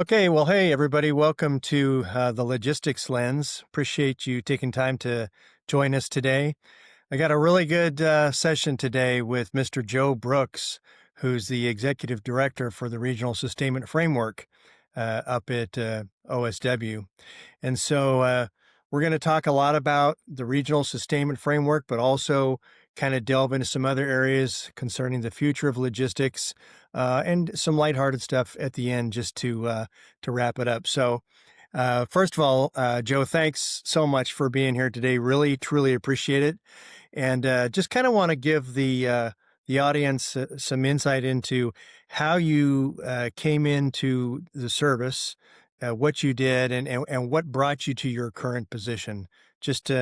Okay, well, hey, everybody. Welcome to the Logistics Lens. Appreciate you taking time to join us today. I got a really good session today with Mr. Joe Brooks, who's the Executive Director for the Regional Sustainment Framework up at OSW. And so we're going to talk a lot about the Regional Sustainment Framework, but also kind of delve into some other areas concerning the future of logistics and some lighthearted stuff at the end just to wrap it up. So first of all, Joe, thanks so much for being here today. Really, truly appreciate it. And just kind of want to give the audience some insight into how you came into the service, what you did, and what brought you to your current position. Just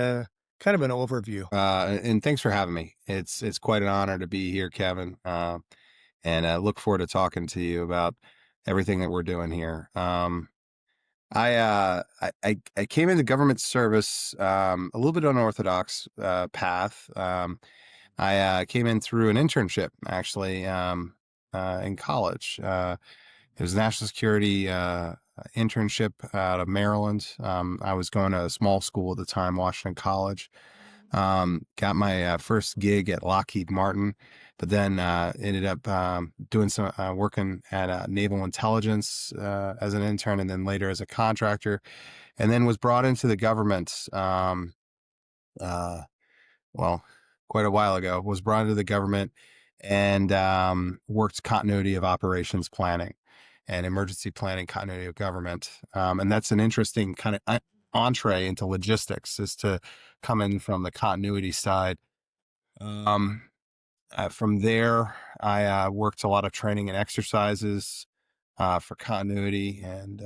kind of an overview. And thanks for having me. It's quite an honor to be here, Kevin. And I look forward to talking to you about everything that we're doing here. I came into government service a little bit unorthodox path. I came in through an internship actually in college. It was a national security internship out of Maryland. I was going to a small school at the time, Washington College. Got my first gig at Lockheed Martin, but then ended up doing some working at Naval Intelligence as an intern, and then later as a contractor, and then was brought into the government. Uh, well, quite a while ago, was brought into the government and worked continuity of operations planning and emergency planning, continuity of government, and that's an interesting kind of entree into logistics, is to come in from the continuity side. Um, from there, I worked a lot of training and exercises for continuity, and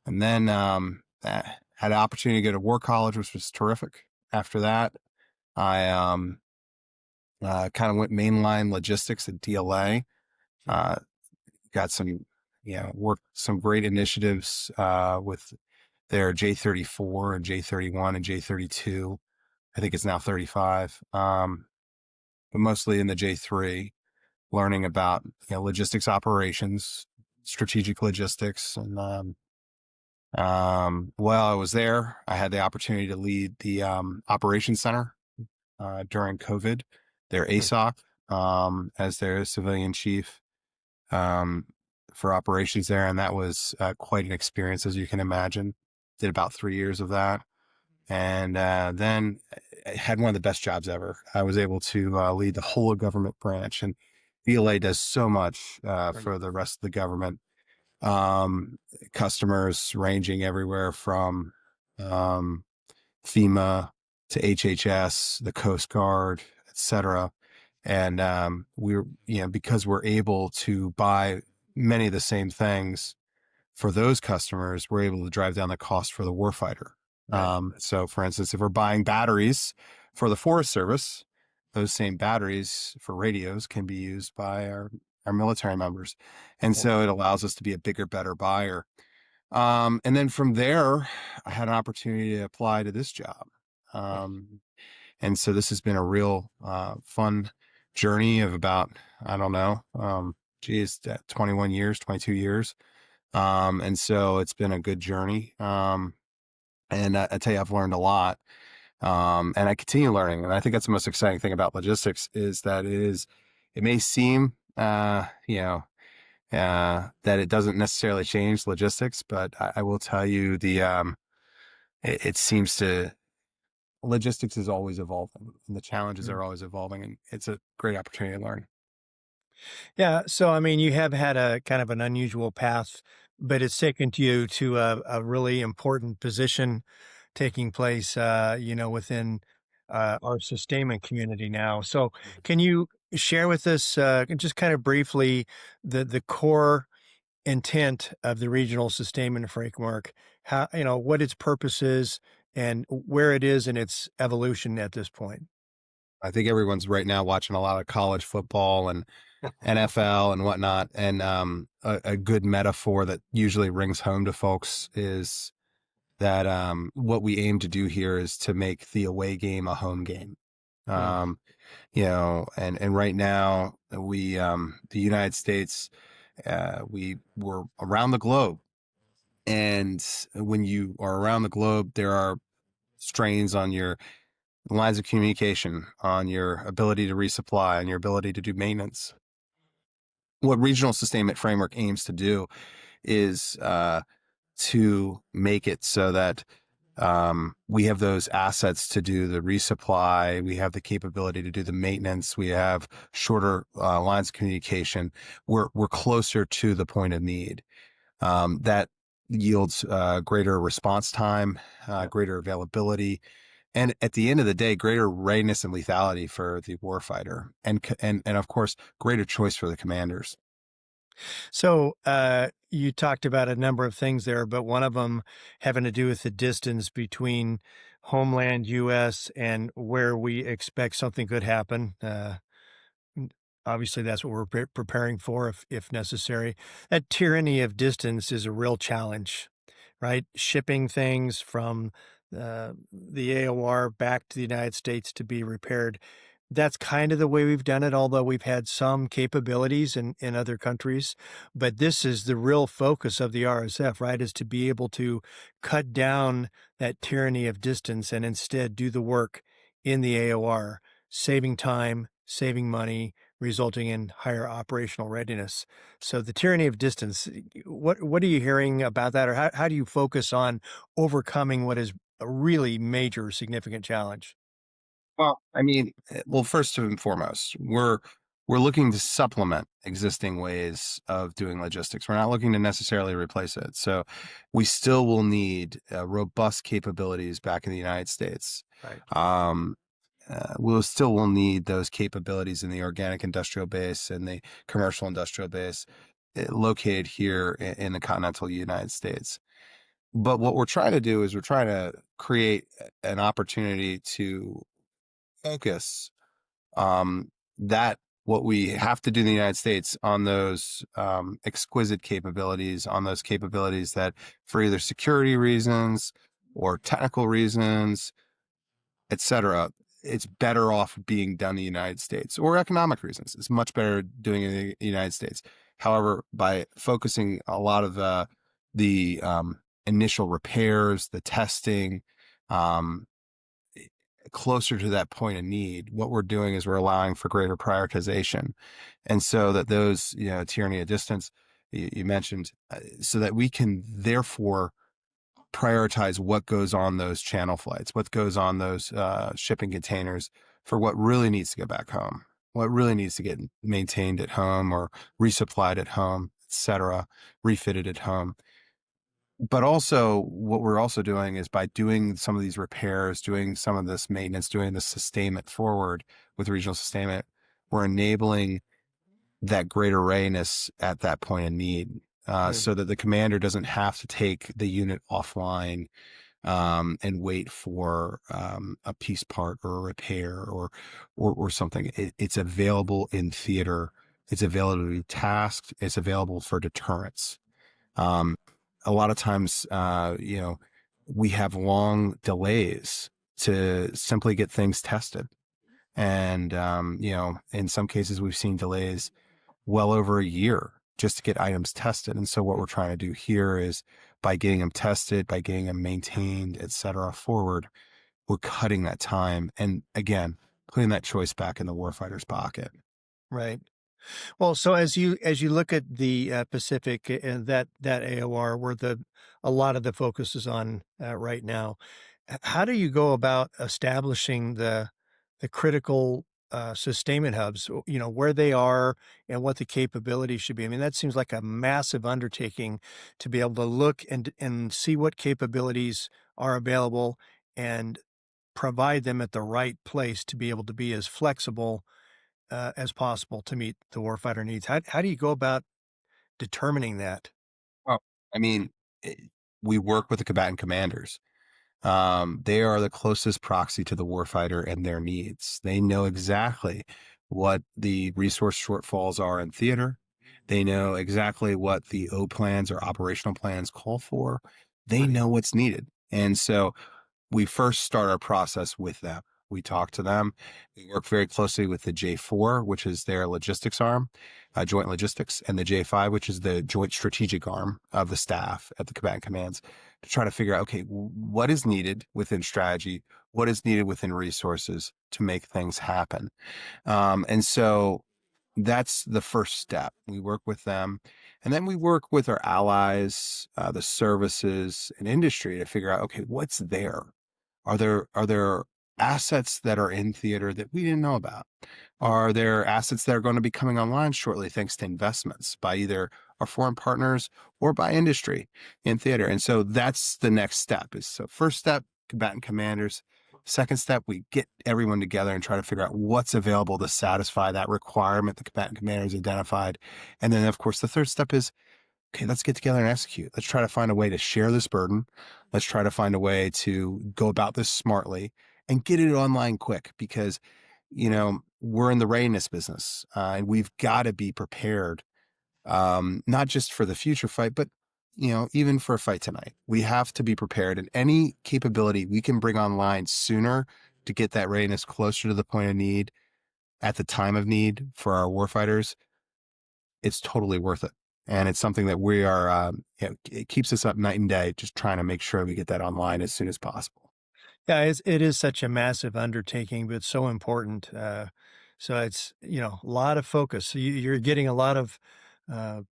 then had an opportunity to go to war college, which was terrific. After that, I kind of went mainline logistics at DLA. Uh, got some, worked some great initiatives with their J34 and J31 and J32. I think it's now 35, but mostly in the J3, learning about logistics operations, strategic logistics, and while I was there, I had the opportunity to lead the operations center during COVID, their ASOC, as their civilian chief um, for operations there, and that was quite an experience, as you can imagine. Did about 3 years of that, and then I had one of the best jobs ever. I was able to lead the whole of government branch, and VLA does so much Right. for the rest of the government. Um, Customers ranging everywhere from um, FEMA to HHS, the Coast Guard, etc. And we're, because we're able to buy many of the same things for those customers, we're able to drive down the cost for the warfighter. Right. So, for instance, if we're buying batteries for the Forest Service, those same batteries for radios can be used by our military members. And Right. so it allows us to be a bigger, better buyer. And then from there, I had an opportunity to apply to this job. Um, and so this has been a real fun journey of about, I don't know, 21 years, 22 years. And so it's been a good journey. And I tell you, I've learned a lot. And I continue learning. And I think that's the most exciting thing about logistics, is that it may seem, that it doesn't necessarily change logistics, but I will tell you it seems to, logistics is always evolving, and the challenges Mm. are always evolving, and it's a great opportunity to learn. Yeah. So, I mean, you have had a kind of an unusual path, but it's taken you to a really important position taking place, within our sustainment community now. So, can you share with us just kind of briefly the core intent of the regional sustainment framework? How what its purpose is and where it is in its evolution at this point? I think everyone's right now watching a lot of college football and NFL and whatnot. And a good metaphor that usually rings home to folks is that what we aim to do here is to make the away game a home game. Mm. Um, and right now the United States, we were around the globe. And when you are around the globe, there are strains on your lines of communication, on your ability to resupply, on your ability to do maintenance. What Regional Sustainment Framework aims to do is to make it so that we have those assets to do the resupply. We have the capability to do the maintenance. We have shorter lines of communication. We're closer to the point of need. That yields greater response time, Yep. greater availability, and at the end of the day, greater readiness and lethality for the warfighter, and of course, greater choice for the commanders. So you talked about a number of things there, but one of them having to do with the distance between homeland U.S. and where we expect something could happen. Obviously, that's what we're preparing for if necessary. That tyranny of distance is a real challenge, right? Shipping things from the AOR back to the United States to be repaired. That's kind of the way we've done it, although we've had some capabilities in other countries. But this is the real focus of the RSF, right? Is to be able to cut down that tyranny of distance and instead do the work in the AOR, saving time, saving money, resulting in higher operational readiness. So the tyranny of distance, what are you hearing about that? Or how do you focus on overcoming what is a really major significant challenge? Well, I mean, well, first and foremost, we're looking to supplement existing ways of doing logistics. We're not looking to necessarily replace it. So we still will need robust capabilities back in the United States. Right. Um, we'll still will need those capabilities in the organic industrial base and the commercial industrial base located here in the continental United States. But what we're trying to do is we're trying to create an opportunity to focus that what we have to do in the United States on those exquisite capabilities, on those capabilities that for either security reasons or technical reasons, et cetera, it's better off being done in the United States, or economic reasons. It's much better doing it in the United States. However, by focusing a lot of the initial repairs, the testing, um, closer to that point of need, what we're doing is we're allowing for greater prioritization. And so that those, tyranny of distance you mentioned, so that we can therefore prioritize what goes on those channel flights, what goes on those shipping containers for what really needs to go back home, what really needs to get maintained at home or resupplied at home, et cetera, refitted at home. But also, what we're also doing is by doing some of these repairs, doing some of this maintenance, doing the sustainment forward with regional sustainment, we're enabling that greater readiness at that point of need, Mm. so that the commander doesn't have to take the unit offline and wait for a piece part or a repair or something. It's available in theater. It's available to be tasked. It's available for deterrence. Um, a lot of times, we have long delays to simply get things tested. And, in some cases, we've seen delays well over a year just to get items tested. And so what we're trying to do here is by getting them tested, by getting them maintained, et cetera, forward, we're cutting that time. And again, putting that choice back in the warfighter's pocket. Right. Well, so as you look at the Pacific and that AOR, where the a lot of the focus is on right now, how do you go about establishing the critical sustainment hubs? Where they are and what the capabilities should be. I mean, that seems like a massive undertaking to be able to look and see what capabilities are available and provide them at the right place to be able to be as flexible as possible to meet the warfighter needs. How do you go about determining that? Well, I mean, eh, we work with the combatant commanders. They are the closest proxy to the warfighter and their needs. They know exactly what the resource shortfalls are in theater. They know exactly what the O plans or operational plans call for. They know what's needed. And so we first start our process with them. We talk to them. We work very closely with the J4, which is their logistics arm, joint logistics, and the J5, which is the joint strategic arm of the staff at the combatant commands, to try to figure out, okay, what is needed within strategy, what is needed within resources to make things happen. And so that's the first step. We work with them, and then we work with our allies, the services and industry to figure out, okay, what's there? Are there assets that are in theater that we didn't know about? Are there assets that are going to be coming online shortly thanks to investments by either our foreign partners or by industry in theater? And so that's the next step. Is so first step, combatant commanders. Second step, we get everyone together and try to figure out what's available to satisfy that requirement the combatant commanders identified. And then, of course, the third step is, okay, let's get together and execute. Let's try to find a way to share this burden. Let's try to find a way to go about this smartly and get it online quick, because, we're in the readiness business, and we've got to be prepared, not just for the future fight, but, even for a fight tonight. We have to be prepared, and any capability we can bring online sooner to get that readiness closer to the point of need at the time of need for our warfighters, it's totally worth it. And it's something that we are, it keeps us up night and day, just trying to make sure we get that online as soon as possible. Yeah, it is such a massive undertaking, but so important. So it's, a lot of focus. So you're getting a lot of uh,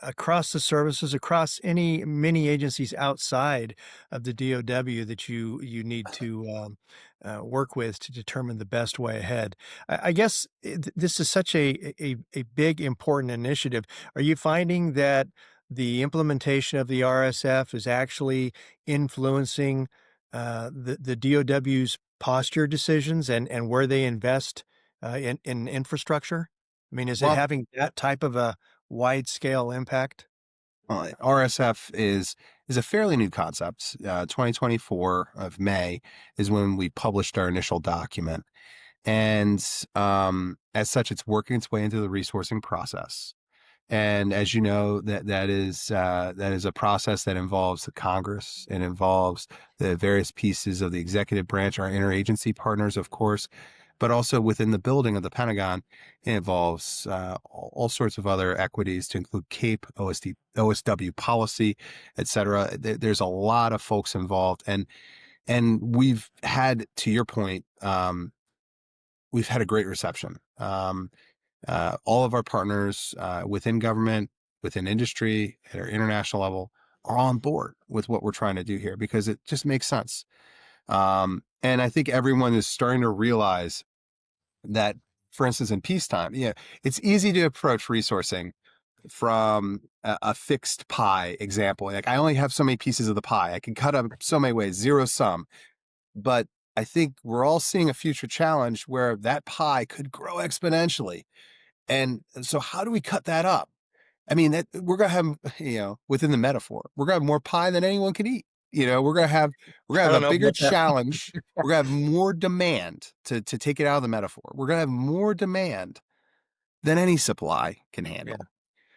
across the services, across many agencies outside of the DOW that you need to work with to determine the best way ahead. I guess this is such a big important initiative. Are you finding that the implementation of the RSF is actually influencing the DOW's posture decisions and where they invest in infrastructure? I mean, is it Well, having that type of a wide scale impact? RSF is a fairly new concept. 2024 of May is when we published our initial document, and as such, it's working its way into the resourcing process. And as you know, that is a process that involves the Congress. It involves the various pieces of the executive branch, our interagency partners, of course, but also within the building of the Pentagon. It involves all sorts of other equities to include CAPE, OSW policy, et cetera. There's a lot of folks involved, and we've had, to your point, we've had a great reception. All of our partners within government, within industry, at our international level, are on board with what we're trying to do here, because it just makes sense. And I think everyone is starting to realize that, for instance, in peacetime, it's easy to approach resourcing from a fixed pie example. Like, I only have so many pieces of the pie. I can cut up so many ways, zero sum. But I think we're all seeing a future challenge where that pie could grow exponentially. And so how do we cut that up? I mean, we're going to have, within the metaphor, we're going to have more pie than anyone can eat. We're going to I have don't a know bigger about that. challenge. We're going to have more demand, to take it out of the metaphor. We're going to have more demand than any supply can Yeah, handle.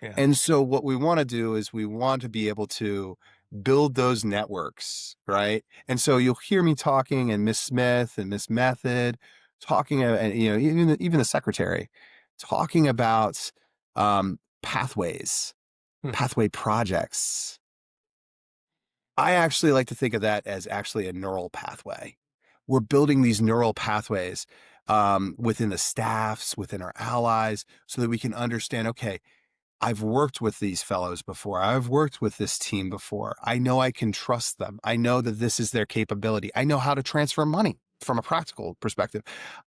yeah. And so what we want to do is we want to be able to build those networks, right? And so you'll hear me talking, and Miss Smith and Miss Method talking, and even the secretary talking about pathways, Hmm. pathway projects. I actually like to think of that as actually a neural pathway. We're building these neural pathways within the staffs, within our allies, so that we can understand, okay, I've worked with these fellows before. I've worked with this team before. I know I can trust them. I know that this is their capability. I know how to transfer money from a practical perspective.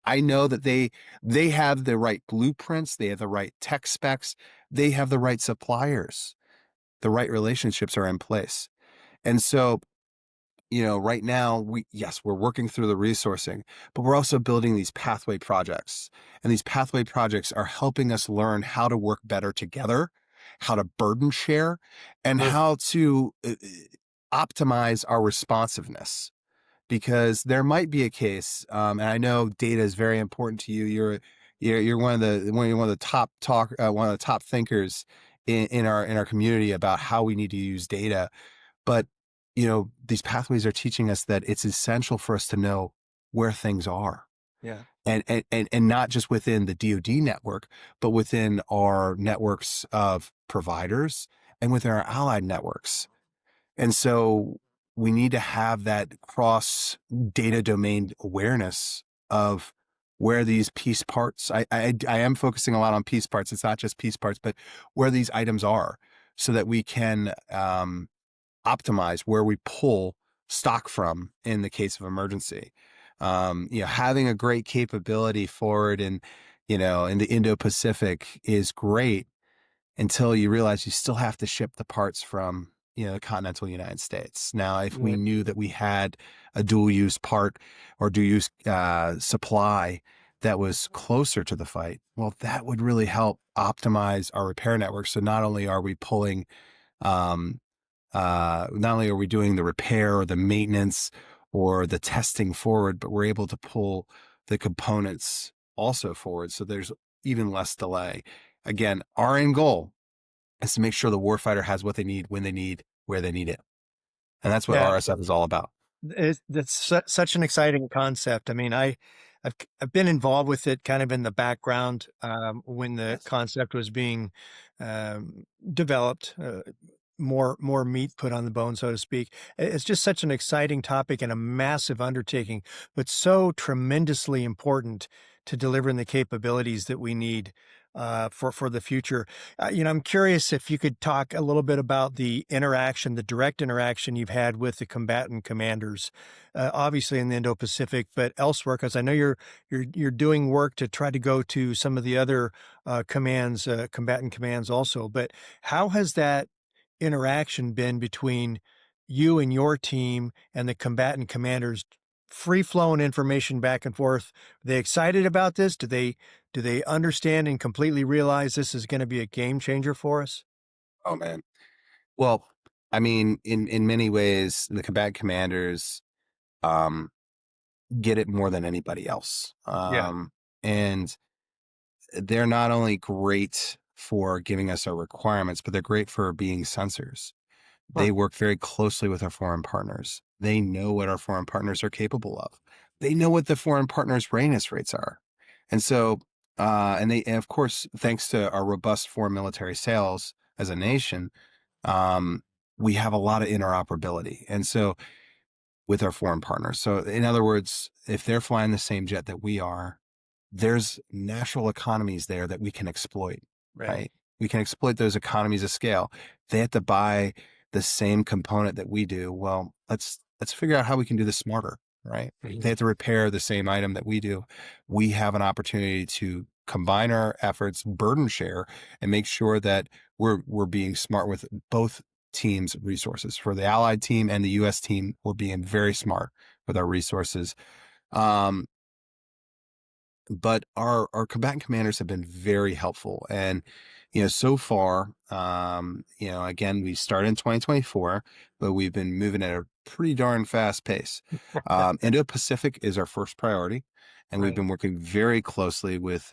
I know that they have the right blueprints, they have the right tech specs, they have the right suppliers. The right relationships are in place. And so, right now, we're working through the resourcing, but we're also building these pathway projects. And these pathway projects are helping us learn how to work better together, how to burden share, and Hmm. how to optimize our responsiveness. Because there might be a case, and I know data is very important to you. You're one of the one of the top thinkers in our community about how we need to use data. But, these pathways are teaching us that it's essential for us to know where things are. Yeah. and not just within the DoD network, but within our networks of providers and within our allied networks. And so we need to have that cross data domain awareness of where these piece parts, I am focusing a lot on piece parts. It's not just piece parts, but where these items are so that we can optimize where we pull stock from in the case of emergency. Having a great capability forward in the Indo-Pacific is great until you realize you still have to ship the parts from, the continental United States. Now, if we Yeah. knew that we had a dual use part or dual use supply that was closer to the fight, well, that would really help optimize our repair network. So not only are we pulling um, not only are we doing the repair or the maintenance or the testing forward, but we're able to pull the components also forward. So there's even less delay. Again, our end goal is to make sure the warfighter has what they need, when they need, where they need it. And that's what Yeah. RSF is all about. That's such an exciting concept. I mean, I've been involved with it kind of in the background when the Yes. concept was being developed. More meat put on the bone, so to speak. It's just such an exciting topic and a massive undertaking, but so tremendously important to delivering the capabilities that we need for the future. I'm curious if you could talk a little bit about the interaction, the direct interaction you've had with the combatant commanders, obviously in the Indo-Pacific, but elsewhere, because I know you're doing work to try to go to some of the other commands, combatant commands also. But how has that interaction been between you and your team and the combatant commanders? Free flowing information back and forth. Are they excited about this? Do they understand and completely realize this is going to be a game changer for us? Oh man. Well, I mean, in many ways, the combat commanders um, get it more than anybody else. Yeah. And they're not only great for giving us our requirements, but they're great for being sensors. Huh. They work very closely with our foreign partners. They know what our foreign partners are capable of. They know what the foreign partners' readiness rates are. And so, and of course, thanks to our robust foreign military sales as a nation, um, we have a lot of interoperability. And so, with our foreign partners. So, in other words, if they're flying the same jet that we are, there's natural economies there that we can exploit, Right. right? We can exploit those economies of scale. They have to buy the same component that we do. Well, let's figure out how we can do this smarter, right? They Mhm. have to repair the same item that we do. We have an opportunity to combine our efforts, burden share, and make sure that we're being smart with both teams' resources. For the Allied team and the U.S. team, we're being very smart with our resources. Um, but our combatant commanders have been very helpful, and so far, again, we started in 2024, but we've been moving at a pretty darn fast pace. Indo-Pacific is our first priority, and we've Right. been working very closely with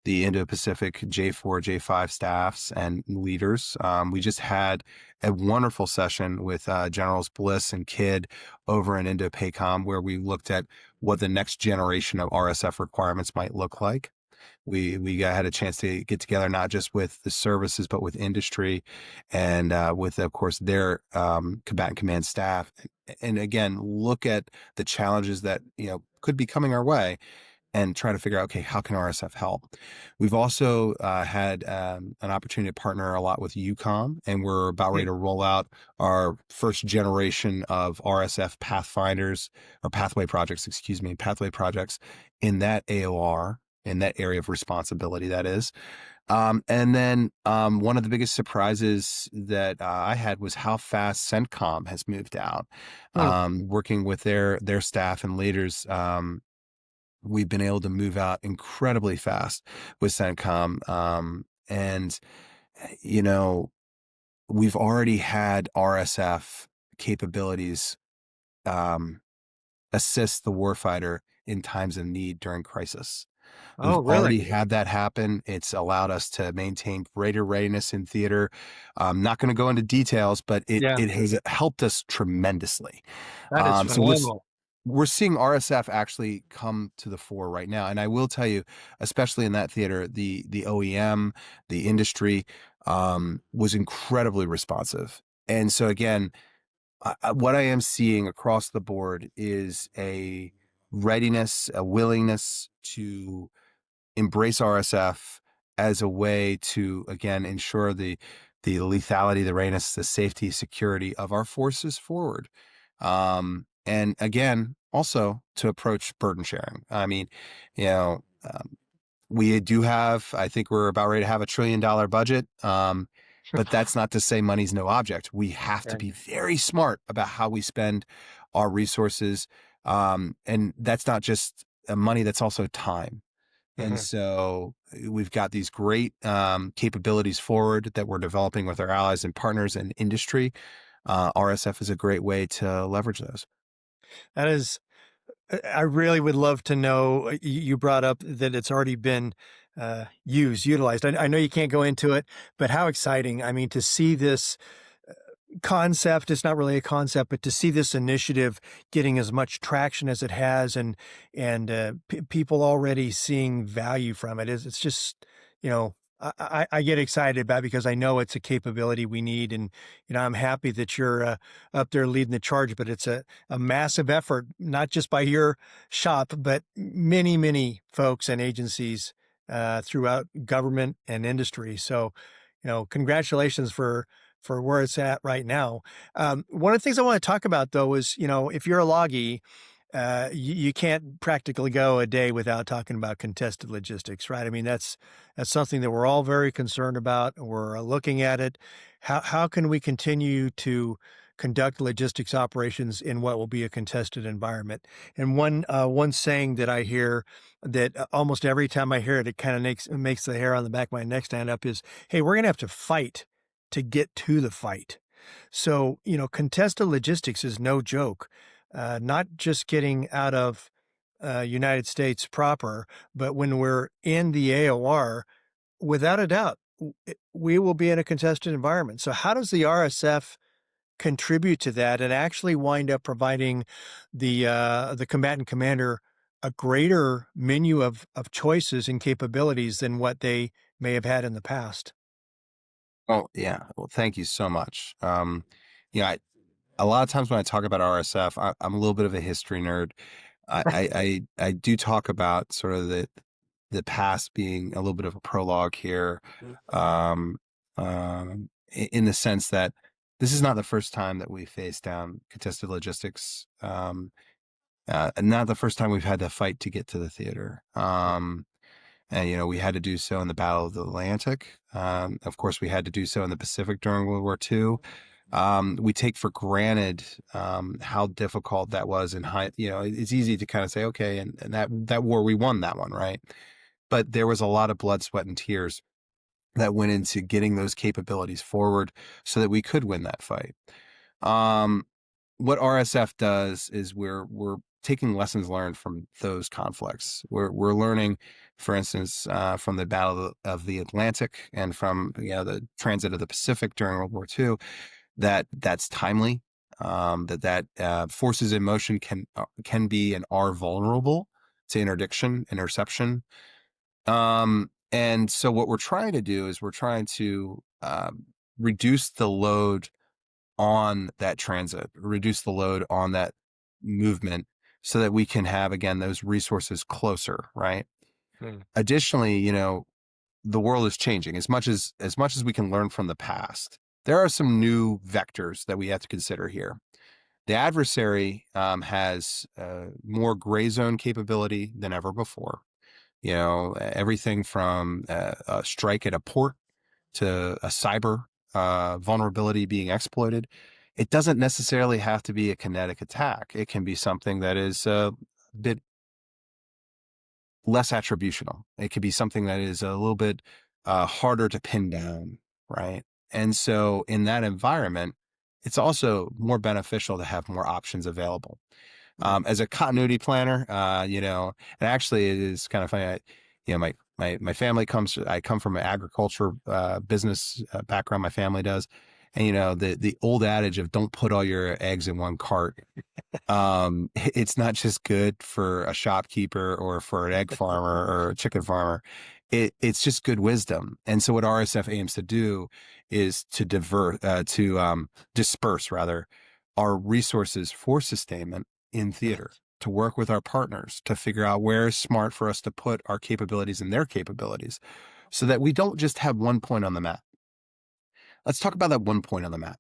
the Indo-Pacific J4 J5 staffs and leaders. We just had a wonderful session with Generals Bliss and Kidd over in Indo-PACOM, where we looked at what the next generation of RSF requirements might look like. We had a chance to get together not just with the services but with industry and with of course their combatant command staff, and again look at the challenges that could be coming our way and try to figure out, okay, how can RSF help? We've also had an opportunity to partner a lot with UCOM, and we're about ready Hmm. to roll out our first generation of RSF Pathfinders or Pathway projects, excuse me, Pathway projects in that AOR, in that area of responsibility, that is. And then one of the biggest surprises that I had was how fast CENTCOM has moved out. Hmm. Working with their staff and leaders, we've been able to move out incredibly fast with CENTCOM. And, you know, we've already had RSF capabilities um, assist the warfighter in times of need during crisis. Oh, We've really? already had that happen. It's allowed us to maintain greater readiness in theater. I'm not going to go into details, but it Yeah, it has helped us tremendously. that is So what's phenomenal. we're seeing RSF actually come to the fore right now. And I will tell you, especially in that theater, the OEM, the industry, was incredibly responsive. And so again, what I am seeing across the board is a readiness, a willingness to embrace RSF as a way to, again, ensure the lethality, the readiness, the safety, security of our forces forward. And again, also to approach burden sharing. I mean, you know, we do have, I think we're about ready to have $1 trillion budget. But that's not to say money's no object. We have to Right. be very smart about how we spend our resources. And that's not just money, that's also time. And Mhm. so we've got these great capabilities forward that we're developing with our allies and partners in industry. RSF is a great way to leverage those. That is, I really would love to know. You brought up that it's already been utilized. I know you can't go into it, but how exciting! I mean, to see this concept, it's not really a concept, but to see this initiative getting as much traction as it has, and people already seeing value from it, is it's just, you know, I get excited about it because I know it's a capability we need, and I'm happy that you're up there leading the charge. But it's a massive effort, not just by your shop, but many folks and agencies throughout government and industry. So, congratulations for where it's at right now. One of the things I want to talk about, though, is, if you're a loggy, you can't practically go a day without talking about contested logistics, right? I mean, that's something that we're all very concerned about. We're looking at it. How can we continue to conduct logistics operations in what will be a contested environment? And one saying that I hear that almost every time I hear it, it kind of makes the hair on the back of my neck stand up is, "Hey, we're gonna have to fight to get to the fight." So, contested logistics is no joke. Not just getting out of United States proper, but when we're in the AOR, without a doubt, we will be in a contested environment. So, how does the RSF contribute to that and actually wind up providing the combatant commander a greater menu of choices and capabilities than what they may have had in the past? Oh, yeah. Well, thank you so much. I, a lot of times when I talk about RSF, I'm a little bit of a history nerd. I do talk about sort of the past being a little bit of a prologue here, um, in the sense that this is not the first time that we faced down contested logistics, and not the first time we've had to fight to get to the theater. And we had to do so in the Battle of the Atlantic. Of course, we had to do so in the Pacific during World War II. We take for granted how difficult that was in high. It's easy to kind of say, okay, and that war we won that one, right? But there was a lot of blood, sweat, and tears that went into getting those capabilities forward so that we could win that fight. Um, what RSF does is we're taking lessons learned from those conflicts. We're learning, for instance, from the Battle of the Atlantic and from the transit of the Pacific during World War II, that's timely. That forces in motion can be and are vulnerable to interception. And so what we're trying to do is we're trying to reduce the load on that transit, reduce the load on that movement so that we can have, again, those resources closer, right? Hmm. Additionally, the world is changing as much as we can learn from the past. There are some new vectors that we have to consider here. The adversary has more gray zone capability than ever before. Everything from a strike at a port to a cyber vulnerability being exploited. It doesn't necessarily have to be a kinetic attack. It can be something that is a bit less attributional. It could be something that is a little bit harder to pin down, right? And so in that environment, it's also more beneficial to have more options available. Right. As a continuity planner, and actually it is kind of funny. My family I come from an agriculture business background. My family does, And the old adage of don't put all your eggs in one cart. It's not just good for a shopkeeper or for an egg farmer or a chicken farmer. It's just good wisdom. And so what RSF aims to do is to disperse rather our resources for sustainment in theater, to work with our partners to figure out where is smart for us to put our capabilities and their capabilities so that we don't just have one point on the map. Let's talk about that one point on the map.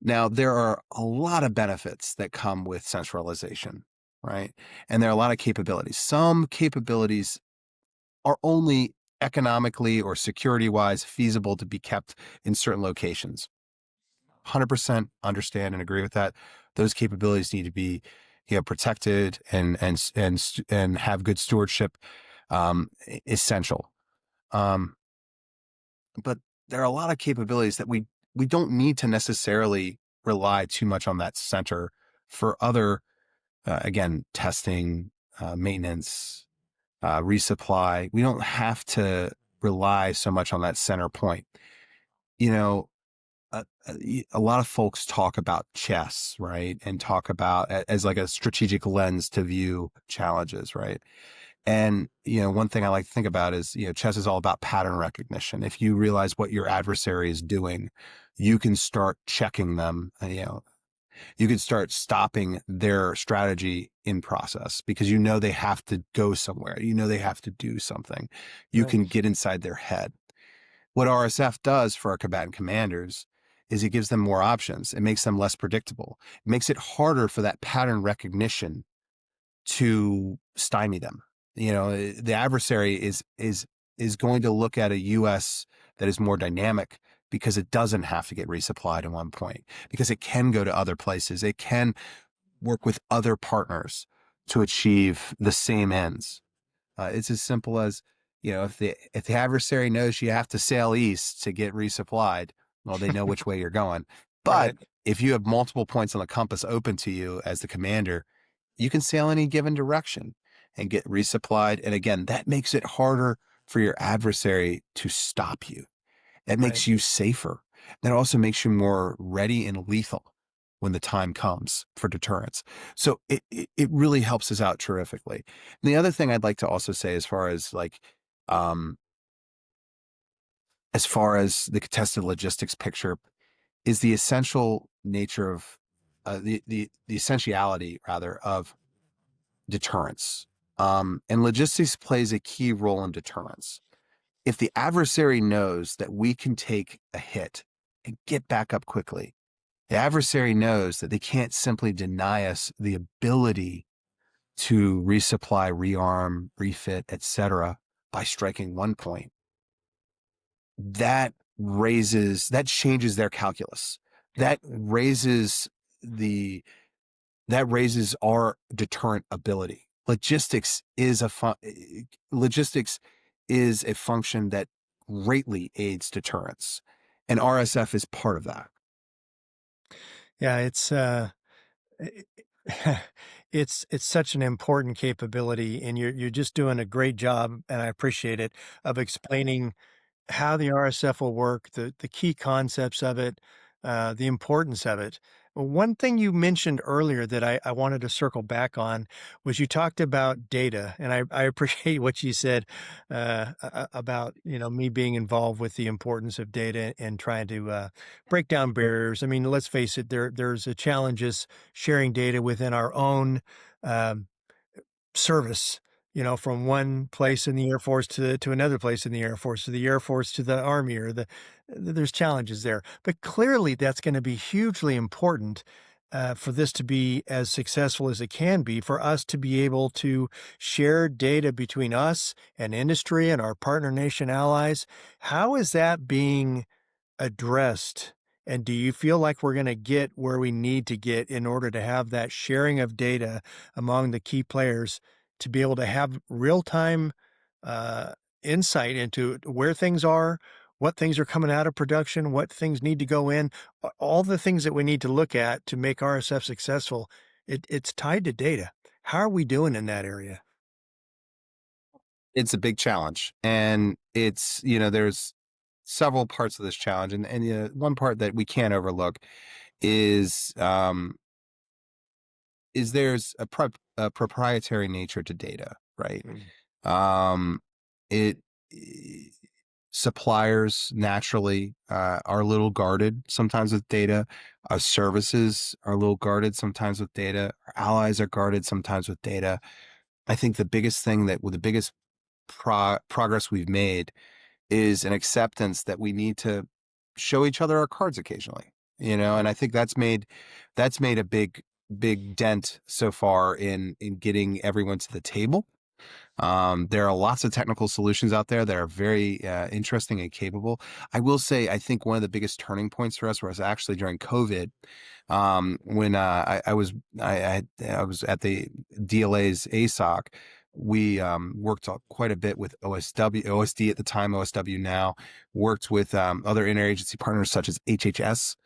Now, there are a lot of benefits that come with centralization, right? And there are a lot of capabilities. Some capabilities are only economically or security wise feasible to be kept in certain locations. 100% understand and agree with that. Those capabilities need to be protected and have good stewardship, essential. Um, but there are a lot of capabilities that we don't need to necessarily rely too much on that center for other again testing, maintenance, resupply. We don't have to rely so much on that center point. You know, a lot of folks talk about chess, right, and talk about as like a strategic lens to view challenges, right? And, one thing I like to think about is, chess is all about pattern recognition. If you realize what your adversary is doing, you can start checking them, you can start stopping their strategy in process because they have to go somewhere. They have to do something. You Right. can get inside their head. What RSF does for our combatant commanders is it gives them more options. It makes them less predictable. It makes it harder for that pattern recognition to stymie them. The adversary is going to look at a U.S. that is more dynamic because it doesn't have to get resupplied in one point, because it can go to other places. It can work with other partners to achieve the same ends. It's as simple as, if the adversary knows you have to sail east to get resupplied, well, they know which way you're going. But Right. if you have multiple points on the compass open to you as the commander, you can sail any given direction and get resupplied. And again, that makes it harder for your adversary to stop you. That Right. makes you safer. That also makes you more ready and lethal when the time comes for deterrence. So it really helps us out terrifically. And the other thing I'd like to also say, um, as far as the contested logistics picture, is the essential nature of the essentiality rather of deterrence. And logistics plays a key role in deterrence. If the adversary knows that we can take a hit and get back up quickly, the adversary knows that they can't simply deny us the ability to resupply, rearm, refit, etc., by striking one point. That changes their calculus. Yeah. That raises the that raises our deterrent ability. Logistics is a function that greatly aids deterrence, and RSF is part of that. Yeah. It's such an important capability, and you're just doing a great job, and I appreciate it, of explaining how the RSF will work, the key concepts of it, the importance of it. One thing you mentioned earlier that I wanted to circle back on was you talked about data, and I appreciate what you said about me being involved with the importance of data and trying to break down barriers. I mean, let's face it, there's a challenges sharing data within our own. Um, Service, from one place in the Air Force to another place in the Air Force, to the Air Force to the Army or there's challenges there. But clearly that's gonna be hugely important, for this to be as successful as it can be, for us to be able to share data between us and industry and our partner nation allies. How is that being addressed? And do you feel like we're going to get where we need to get in order to have that sharing of data among the key players to be able to have real time uh, insight into where things are, what things are coming out of production, what things need to go in, all the things that we need to look at to make RSF successful? It's tied to data. How are we doing in that area? It's a big challenge, and there's several parts of this challenge, and one part that we can't overlook is there's a proprietary nature to data, right? Mm. Um, it Suppliers naturally are a little guarded sometimes with data. Our services are a little guarded sometimes with data. Our allies are guarded sometimes with data. I think the biggest thing that with the biggest progress we've made is an acceptance that we need to show each other our cards occasionally, and I think that's made a big dent so far in getting everyone to the table. There are lots of technical solutions out there that are very interesting and capable. I will say, I think one of the biggest turning points for us was actually during COVID, when I was at the DLA's ASOC. We worked quite a bit with OSD at the time, OSW now, worked with other interagency partners such as HHS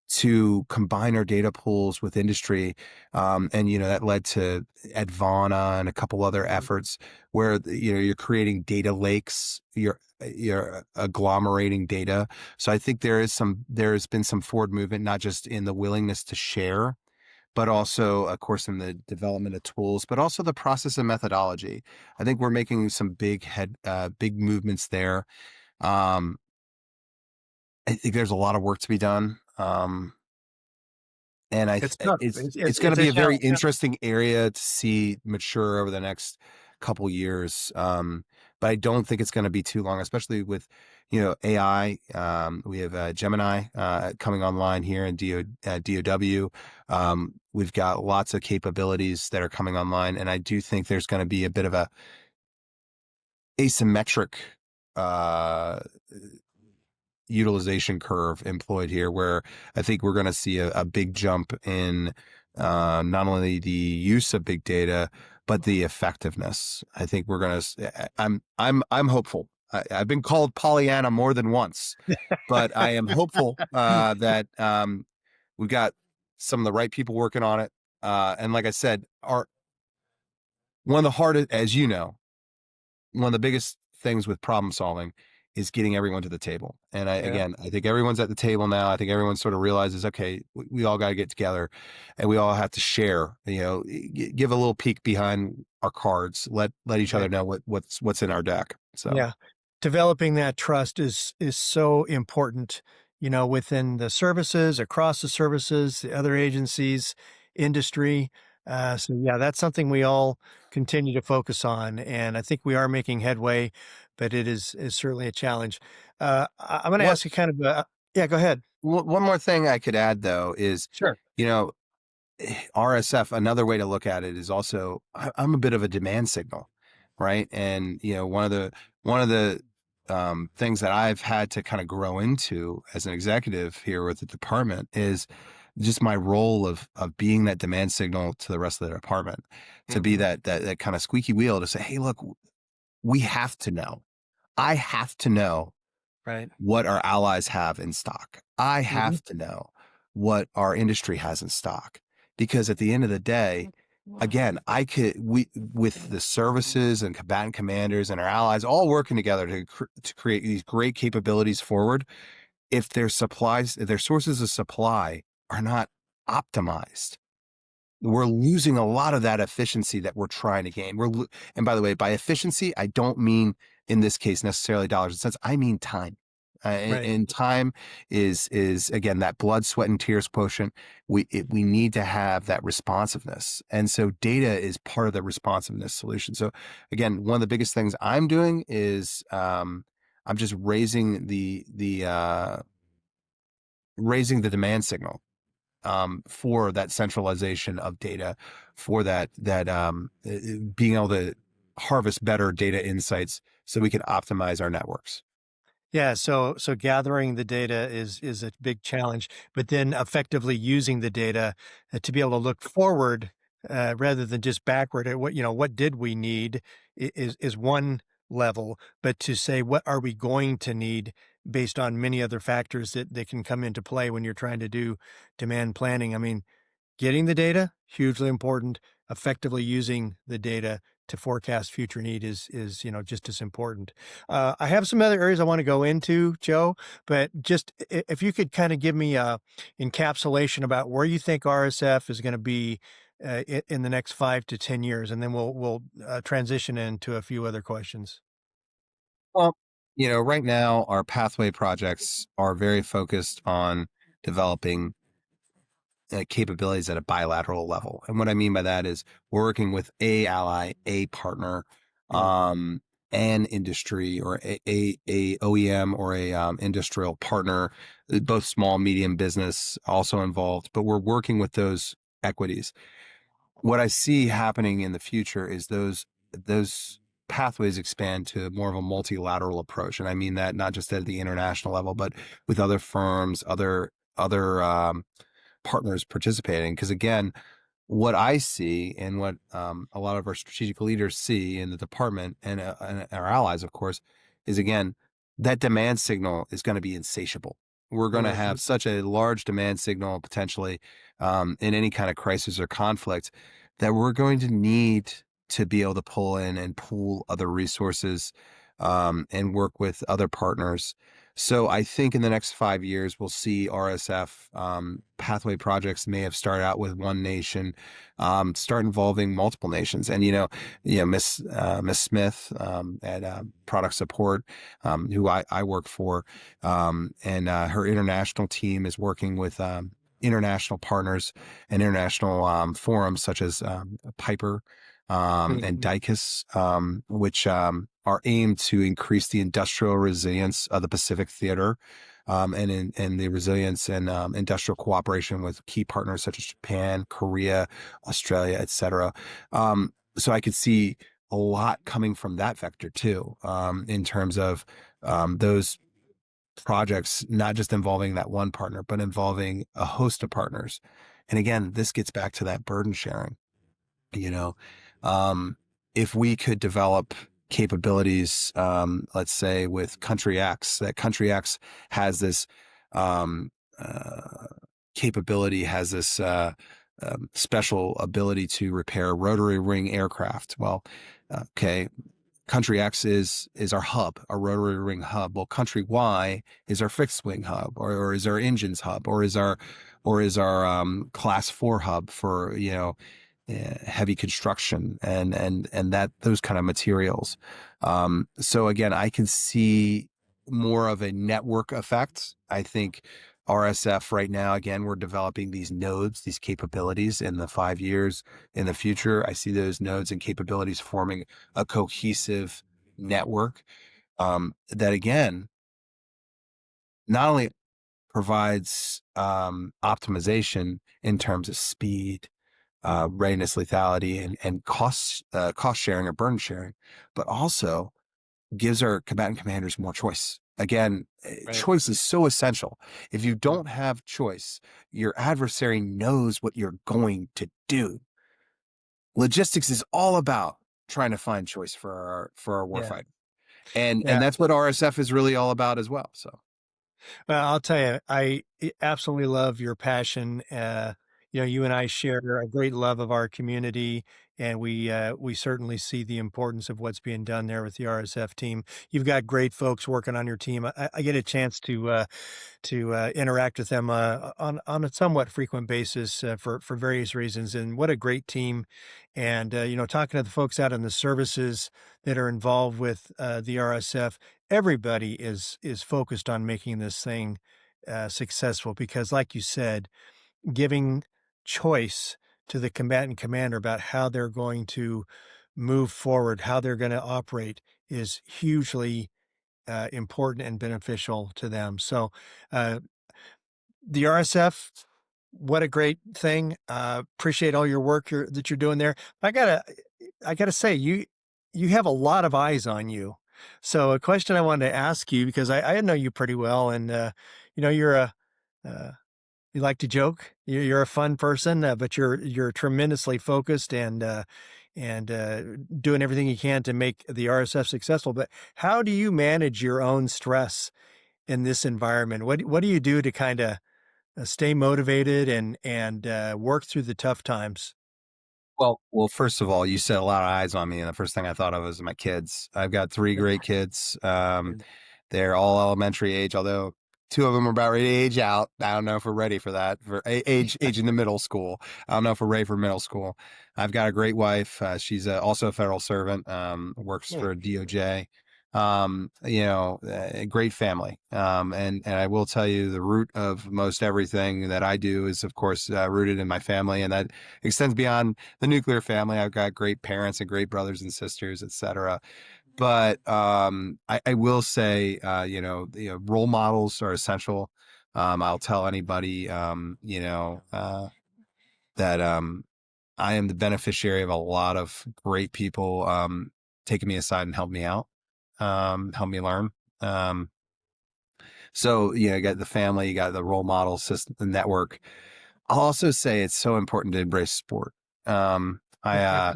to combine our data pools with industry. And, that led to Advana and a couple other efforts where, you're creating data lakes, you're agglomerating data. So I think there's been some forward movement, not just in the willingness to share, but also, of course, in the development of tools, but also the process and methodology. I think we're making some big movements there. Um, I think there's a lot of work to be done. And It's tough. it's going to It's a be a very challenge. Yeah. interesting area to see mature over the next couple years. But I don't think it's going to be too long, especially with, AI. We have Gemini coming online here in DOW. We've got lots of capabilities that are coming online, and I do think there's going to be a bit of a asymmetric uh, utilization curve employed here, where I think we're going to see a big jump in not only the use of big data but the effectiveness. I think we're going to. I'm hopeful. I've been called Pollyanna more than once, but I am hopeful that we've got some of the right people working on it. And like I said, our one of the hardest, as you know, one of the biggest things with problem solving is getting everyone to the table. And Yeah. I think everyone's at the table now. I think everyone sort of realizes, okay, we all got to get together and we all have to share, give a little peek behind our cards, let each other Right. know what's in our deck. So Yeah. Developing that trust is so important, within the services, across the services, the other agencies, industry. So yeah, that's something we all continue to focus on, and I think we are making headway, but it is certainly a challenge. I'm going to what ask you kind of. Yeah, go ahead. one more thing I could add though is, Sure. you know, RSF, another way to look at it is also I'm a bit of a demand signal, right? And one of the things that I've had to kind of grow into as an executive here with the department is just my role of being that demand signal to the rest of the department, to be Hmm. that kind of squeaky wheel to say, hey, look, we have to know. I have to know Right. what our allies have in stock. I Hmm. have to know what our industry has in stock, because at the end of the day, again, we with the services and combatant commanders and our allies all working together to create these great capabilities forward. If if their sources of supply are not optimized, we're losing a lot of that efficiency that we're trying to gain. And by the way, by efficiency, I don't mean in this case necessarily dollars and cents. I mean time. Right. And time is again that blood, sweat, and tears quotient. We need to have that responsiveness, and so data is part of the responsiveness solution. So again, one of the biggest things I'm doing is I'm just raising the demand signal for that centralization of data, for that being able to harvest better data insights so we can optimize our networks. Yeah, so gathering the data is a big challenge, but then effectively using the data to be able to look forward rather than just backward at what did we need is one level, but to say what are we going to need based on many other factors that can come into play when you're trying to do demand planning. I mean, getting the data hugely important, effectively using the data to forecast future need is just as important. I have some other areas I want to go into, Joe, but just if you could kind of give me a encapsulation about where you think RSF is going to be in the next 5 to 10 years, and then we'll transition into a few other questions. Well, right now our pathway projects are very focused on developing capabilities at a bilateral level. And what I mean by that is we're working with a ally, a partner, Yeah. an industry or a OEM or a industrial partner, both small, medium business also involved, but we're working with those equities. What I see happening in the future is those pathways expand to more of a multilateral approach. And I mean that not just at the international level, but with other firms, other partners participating. Because again, what I see and what a lot of our strategic leaders see in the department and our allies, of course, is again, that demand signal is going to be insatiable. We're going to Mhm. have such a large demand signal potentially in any kind of crisis or conflict that we're going to need to be able to pull in and pool other resources and work with other partners. So I think in the next 5 years, we'll see RSF pathway projects may have started out with one nation, start involving multiple nations. And Miss Smith at Product Support, who I work for, and her international team is working with international partners and international forums such as Piper and Mhm. DICUS, which are aimed to increase the industrial resilience of the Pacific theater and the resilience and industrial cooperation with key partners such as Japan, Korea, Australia, et cetera. So I could see a lot coming from that vector too, in terms of those projects, not just involving that one partner, but involving a host of partners. And again, this gets back to that burden sharing. You know, um, if we could develop capabilities, let's say with country X, that country X has this um, uh, capability, has this special ability to repair rotary wing aircraft. Well, okay, country X is our hub, our rotary wing hub. Well, country Y is our fixed wing hub, or is our engines hub, or is our class 4 hub for heavy construction and that those kind of materials. So again, I can see more of a network effect. I think RSF right now, again, we're developing these nodes, these capabilities in the 5 years in the future. I see those nodes and capabilities forming a cohesive network that again, not only provides optimization in terms of speed, readiness, lethality, and cost sharing or burden sharing, but also gives our combatant commanders more choice. Again, Right. choice is so essential. If you don't have choice, your adversary knows what you're going to do. Logistics is all about trying to find choice for our Yeah. warfighter, and Yeah. that's what RSF is really all about as well. So. Well, I'll tell you, absolutely love your passion. You and I share a great love of our community, and we certainly see the importance of what's being done there with the RSF team. You've got great folks working on your team. I get a chance to interact with them on a somewhat frequent basis for various reasons. And what a great team! And talking to the folks out in the services that are involved with the RSF, everybody is focused on making this thing successful because, like you said, giving choice to the combatant commander about how they're going to move forward, how they're going to operate, is hugely important and beneficial to them. So, uh, the RSF, what a great thing. Appreciate all your work that you're doing there. I gotta say, you have a lot of eyes on you. So a question I wanted to ask you because I know you pretty well, and you're uh, you like to joke. You're a fun person, but you're tremendously focused and doing everything you can to make the RSF successful. But how do you manage your own stress in this environment? What do you do to kind of stay motivated and work through the tough times? Well, first of all, you set a lot of eyes on me, and the first thing I thought of was my kids. I've got three great kids. They're all elementary age, although two of them are about ready to age out. I don't know if we're ready for that for age in the middle school. I don't know if we're ready for middle school. I've got a great wife. She's also a federal servant. Works Hmm. for DOJ. A great family. And I will tell you, the root of most everything that I do is, of course, rooted in my family, and that extends beyond the nuclear family. I've got great parents and great brothers and sisters, et cetera. But I will say, role models are essential. I'll tell anybody, that I am the beneficiary of a lot of great people taking me aside and help me out, help me learn. Um, you got the family, you got the role model system, the network. I'll also say it's so important to embrace sport. I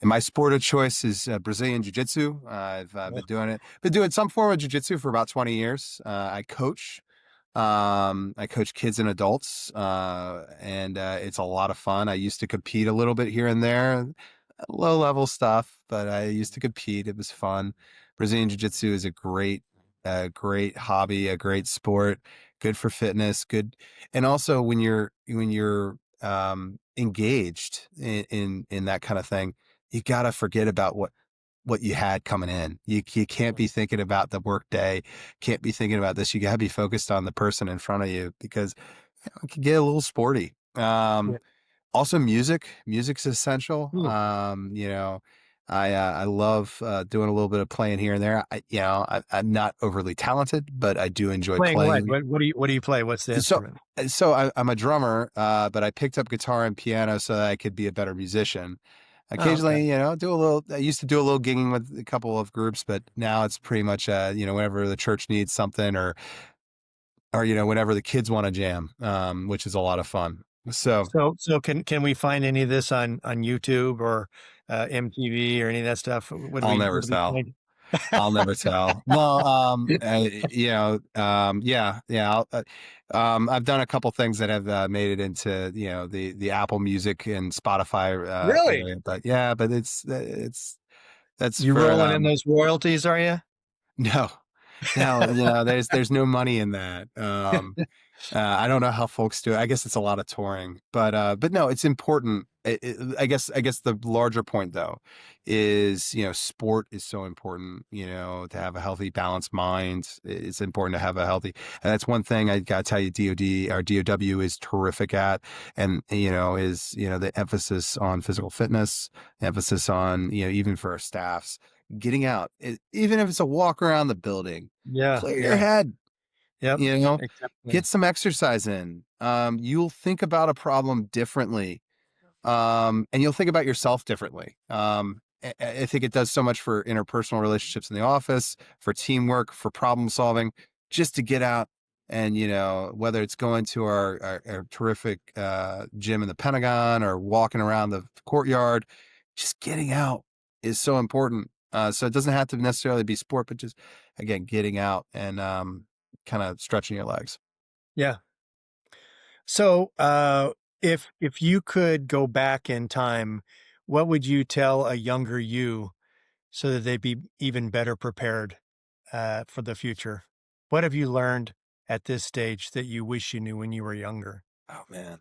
And my sport of choice is Brazilian Jiu-Jitsu. I've been doing some form of Jiu-Jitsu for about 20 years. I coach kids and adults, and it's a lot of fun. I used to compete a little bit here and there, low level stuff, but I used to compete. It was fun. Brazilian Jiu-Jitsu is a great hobby, a great sport, good for fitness, good. And also when you're engaged in that kind of thing, you got to forget about what you had coming in. You can't be thinking about the work day, can't be thinking about this. You got to be focused on the person in front of you because it can get a little sporty. Yeah. Also music's essential. Hmm. I love doing a little bit of playing here and there. I'm not overly talented, but I do enjoy Playing what? playing. What do you play? What's the So, instrument? I'm a drummer, but I picked up guitar and piano so that I could be a better musician. Oh, okay. Occasionally, do a little. I used to do a little gigging with a couple of groups, but now it's pretty much, whenever the church needs something, or whenever the kids want to jam, which is a lot of fun. So So can we find any of this on YouTube or MTV or any of that stuff? Would I'll we never would we tell. find? I'll never tell. No, yeah, yeah. I've done a couple things that have made it into the Apple Music and Spotify Really? area, but yeah, but it's that's You for rolling in those royalties, are you? no, no, there's no money in that. I don't know how folks do it. I guess it's a lot of touring, but no, it's important. I guess the larger point though is, sport is so important, to have a healthy, balanced mind. It's important to have a healthy, and that's one thing I gotta tell you, DOD or DOW is terrific at, and, is, the emphasis on physical fitness, emphasis on, even for our staffs, getting out, even if it's a walk around the building, Yeah, clear your yeah. head, Yep. you know, get Exactly. some exercise in. You'll think about a problem differently, and you'll think about yourself differently. I think it does so much for interpersonal relationships in the office, for teamwork, for problem solving, just to get out and, whether it's going to our terrific gym in the Pentagon or walking around the courtyard, just getting out is so important. So it doesn't have to necessarily be sport, but just, again, getting out and kind of stretching your legs. Yeah. So, if you could go back in time, what would you tell a younger you so that they'd be even better prepared for the future? What have you learned at this stage that you wish you knew when you were younger? Oh, man.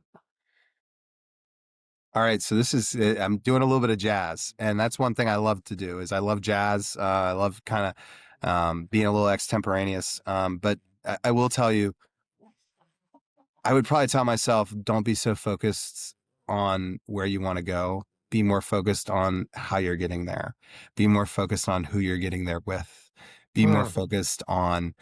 All right, so this is I'm doing a little bit of jazz, and that's one thing I love to do is I love jazz. I love kind of being a little extemporaneous. But I will tell you, I would probably tell myself, don't be so focused on where you want to go. Be more focused on how you're getting there. Be more focused on who you're getting there with. Be more Hmm. focused on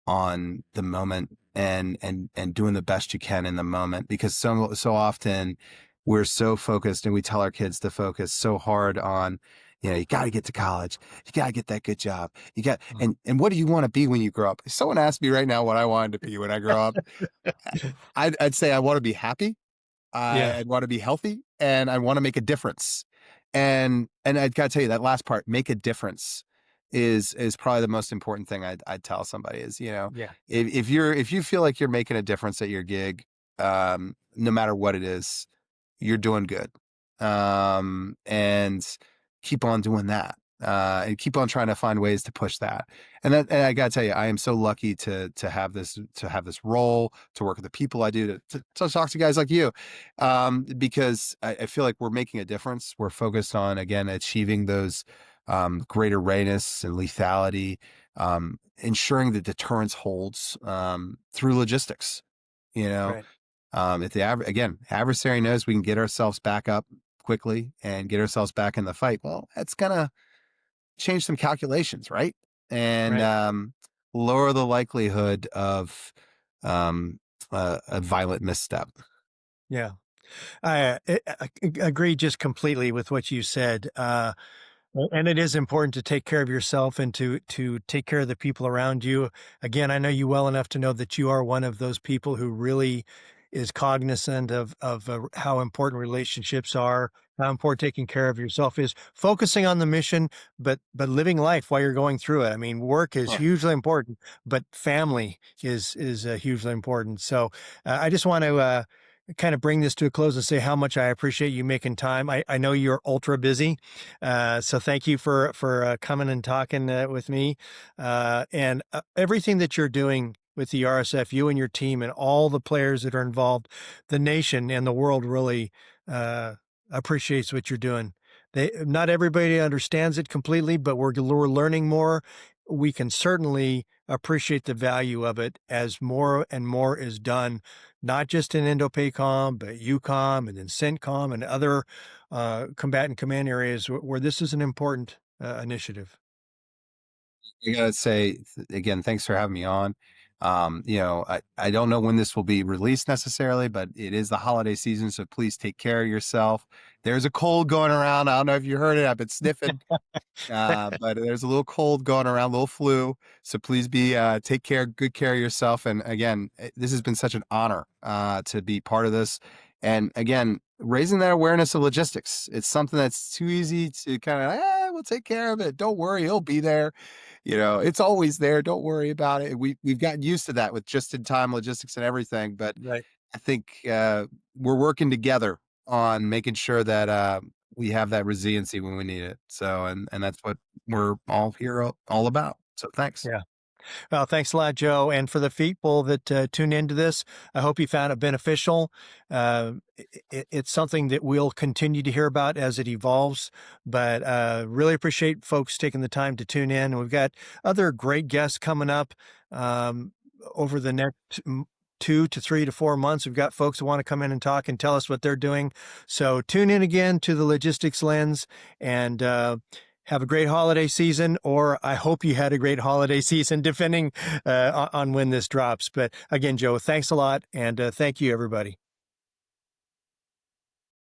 the moment and doing the best you can in the moment, because so often we're so focused and we tell our kids to focus so hard on, you got to get to college, you got to get that good job, you got and what do you want to be when you grow up? If someone asked me right now what I wanted to be when I grow up, I'd say I want to be happy, Yeah. I'd want to be healthy, and I want to make a difference. And I've got to tell you, that last part, make a difference, is probably the most important thing I'd tell somebody is, Yeah. if you feel like you're making a difference at your gig, no matter what it is, you're doing good. and keep on doing that. And keep on trying to find ways to push that. And I gotta tell you, I am so lucky to have this role, to work with the people I do, to talk to guys like you, because I feel like we're making a difference. We're focused on, again, achieving those greater readiness and lethality, ensuring that deterrence holds through logistics. You know, Right. if the adversary knows we can get ourselves back up quickly and get ourselves back in the fight, well, that's gonna change some calculations, right? And Right. lower the likelihood of um, a violent misstep. Yeah. I agree just completely with what you said. And it is important to take care of yourself and to take care of the people around you. Again, I know you well enough to know that you are one of those people who really is cognizant of how important relationships are, how important taking care of yourself is, focusing on the mission, but living life while you're going through it. I mean, work is Huh. hugely important, but family is hugely important. So I just want to kind of bring this to a close and say how much I appreciate you making time. I know you're ultra busy, so thank you for coming and talking with me, and everything that you're doing with the RSF, you and your team, and all the players that are involved. The nation and the world really uh, appreciates what you're doing. Not everybody understands it completely, but we're learning more. We can certainly appreciate the value of it as more and more is done, not just in INDOPACOM, but EUCOM and in CENTCOM and other combatant command areas where this is an important initiative. I gotta say again, thanks for having me on. I don't know when this will be released necessarily, but it is the holiday season, so please take care of yourself. There's a cold going around. I don't know if you heard it. I've been sniffing. But there's a little cold going around, a little flu. So please take good care of yourself. And again, this has been such an honor to be part of this. And again, raising that awareness of logistics. It's something that's too easy to kind of, we'll take care of it. Don't worry, it'll be there. It's always there. Don't worry about it. We've gotten used to that with just in time logistics and everything. But Right. I think we're working together on making sure that we have that resiliency when we need it. So, and that's what we're all here all about. So, thanks. Yeah. Well, thanks a lot, Joe. And for the people that tune into this, I hope you found it beneficial. It's something that we'll continue to hear about as it evolves, but really appreciate folks taking the time to tune in. We've got other great guests coming up over the next 2 to 3 to 4 months. We've got folks who want to come in and talk and tell us what they're doing. So tune in again to the Logistics Lens and have a great holiday season, or I hope you had a great holiday season, depending on when this drops. But again, Joe, thanks a lot, and thank you, everybody.